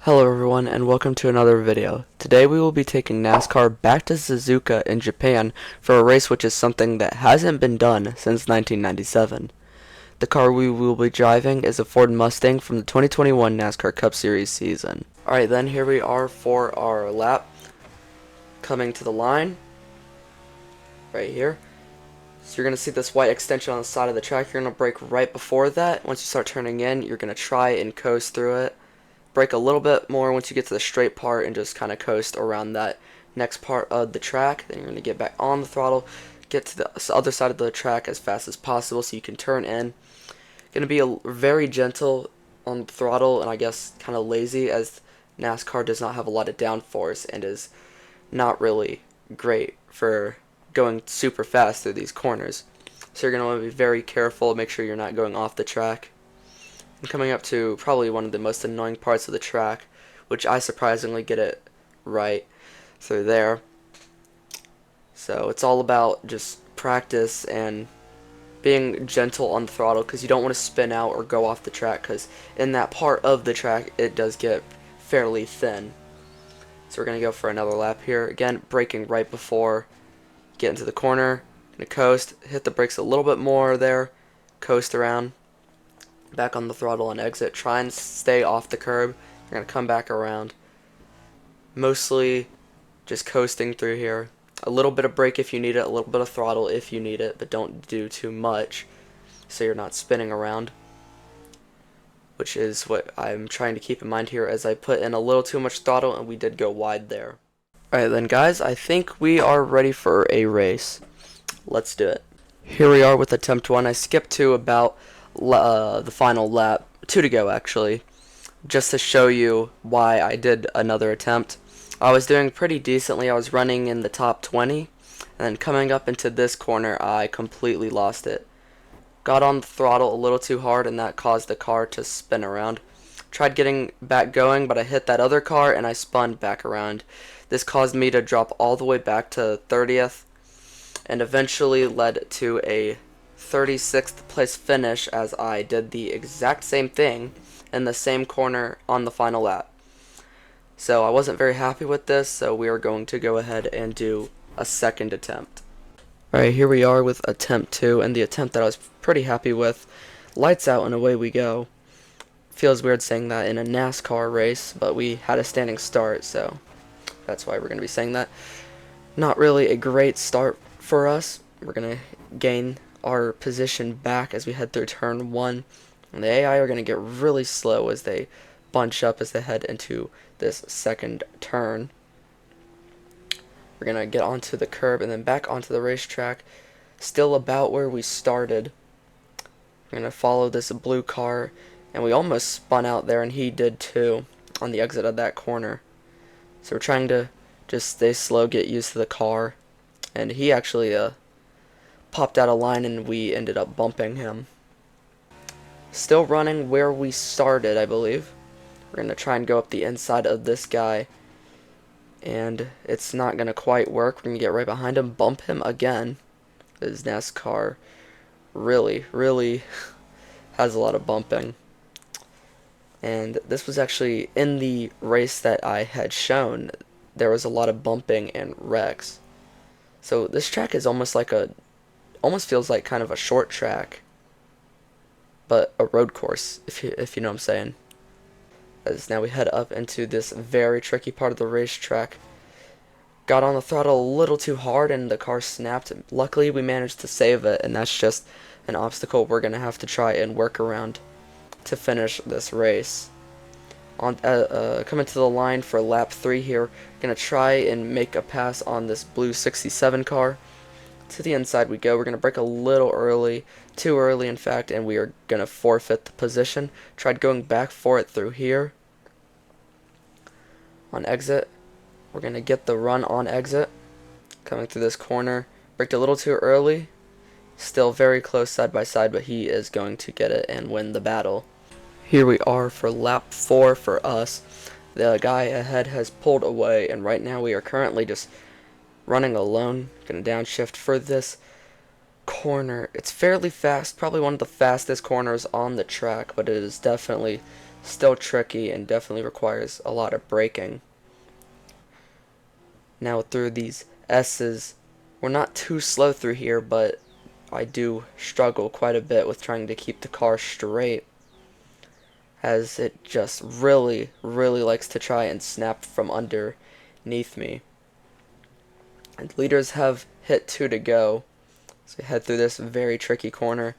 Hello everyone and welcome to another video. Today we will be taking NASCAR back to Suzuka in Japan for a race which is something that hasn't been done since 1997. The car we will be driving is a Ford Mustang from the 2021 NASCAR Cup Series season. Alright then, here we are for our lap. Coming to the line, right here. So you're going to see this white extension on the side of the track. You're going to brake right before that. Once you start turning in, you're going to try and coast through it. Brake a little bit more once you get to the straight part and just kind of coast around that next part of the track. Then you're going to get back on the throttle, get to the other side of the track as fast as possible so you can turn in. Going to be very gentle on the throttle and I guess kind of lazy, as NASCAR does not have a lot of downforce and is not really great for going super fast through these corners. So you're going to want to be very careful, make sure you're not going off the track. And coming up to probably one of the most annoying parts of the track, which I surprisingly get it right through there. So it's all about just practice and being gentle on the throttle, because you don't want to spin out or go off the track, because in that part of the track it does get fairly thin. So we're going to go for another lap here. Again, braking right before get into the corner. Going to coast, hit the brakes a little bit more there, coast around. Back on the throttle and exit. Try and stay off the curb. You're going to come back around. Mostly just coasting through here. A little bit of brake if you need it, a little bit of throttle if you need it, but don't do too much so you're not spinning around, which is what I'm trying to keep in mind here, as I put in a little too much throttle and we did go wide there. Alright then guys, I think we are ready for a race. Let's do it. Here we are with attempt 1. I skipped to about the final lap, 2 to go actually, just to show you why I did another attempt. I was doing pretty decently. I was running in the top 20, and then coming up into this corner I completely lost it. Got on the throttle a little too hard and that caused the car to spin around. Tried getting back going, but I hit that other car and I spun back around. This caused me to drop all the way back to 30th and eventually led to a 36th place finish, as I did the exact same thing in the same corner on the final lap. So I wasn't very happy with this, so we are going to go ahead and do a second attempt. Alright, here we are with attempt 2, and the attempt that I was pretty happy with. Lights out and away we go. Feels weird saying that in a NASCAR race, but we had a standing start, so that's why we're going to be saying that. Not really a great start for us. We're going to gain our position back as we head through turn 1, and the AI are going to get really slow as they bunch up as they head into this second turn. We're going to get onto the curb and then back onto the racetrack, still about where we started. We're going to follow this blue car, and we almost spun out there, and he did too on the exit of that corner. So we're trying to just stay slow, get used to the car, and he actually popped out of line and we ended up bumping him. Still running where we started, I believe. We're going to try and go up the inside of this guy, and it's not going to quite work. We're going to get right behind him, bump him again. This NASCAR really has a lot of bumping. And this was actually in the race that I had shown. There was a lot of bumping and wrecks. So this track is almost feels like kind of a short track, but a road course, if you know what I'm saying. As now we head up into this very tricky part of the racetrack. Got on the throttle a little too hard and the car snapped. Luckily we managed to save it, and that's just an obstacle we're going to have to try and work around to finish this race. Coming to the line for lap 3 here, going to try and make a pass on this blue 67 car. To the inside we go. We're going to brake a little early, too early in fact, and we are going to forfeit the position. Tried going back for it through here. On exit, we're going to get the run on exit. Coming through this corner, braked a little too early. Still very close side by side, but he is going to get it and win the battle. Here we are for lap 4 for us. The guy ahead has pulled away, and right now we are currently just running alone. Gonna downshift for this corner. It's fairly fast, probably one of the fastest corners on the track, but it is definitely still tricky and definitely requires a lot of braking. Now through these S's, we're not too slow through here, but I do struggle quite a bit with trying to keep the car straight, as it just really likes to try and snap from underneath me. And leaders have hit 2 to go, so we head through this very tricky corner,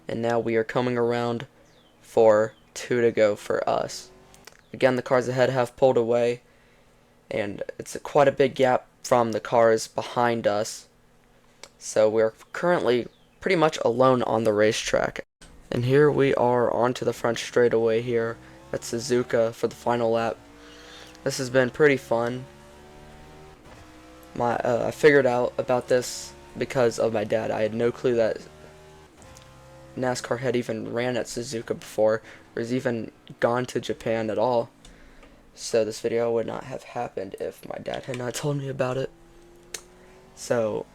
and now we are coming around for 2 to go for us. Again, the cars ahead have pulled away, and it's quite a big gap from the cars behind us, so we're currently pretty much alone on the racetrack. And here we are onto the front straightaway here at Suzuka for the final lap. This has been pretty fun. I figured out about this because of my dad. I had no clue that NASCAR had even ran at Suzuka before, or has even gone to Japan at all. So this video would not have happened if my dad had not told me about it. So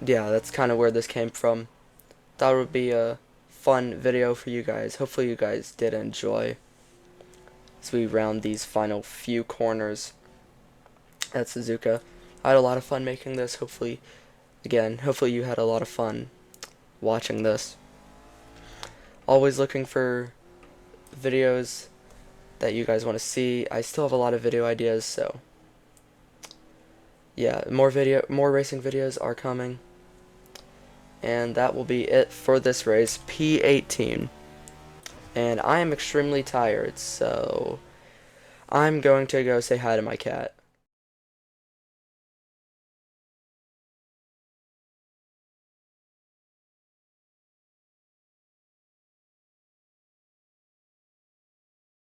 yeah, that's kind of where this came from. Thought it would be a fun video for you guys. Hopefully you guys did enjoy as we round these final few corners at Suzuka. I had a lot of fun making this. Hopefully you had a lot of fun watching this. Always looking for videos that you guys want to see. I still have a lot of video ideas, so yeah, more racing videos are coming. And that will be it for this race, P18. And I am extremely tired, so I'm going to go say hi to my cat.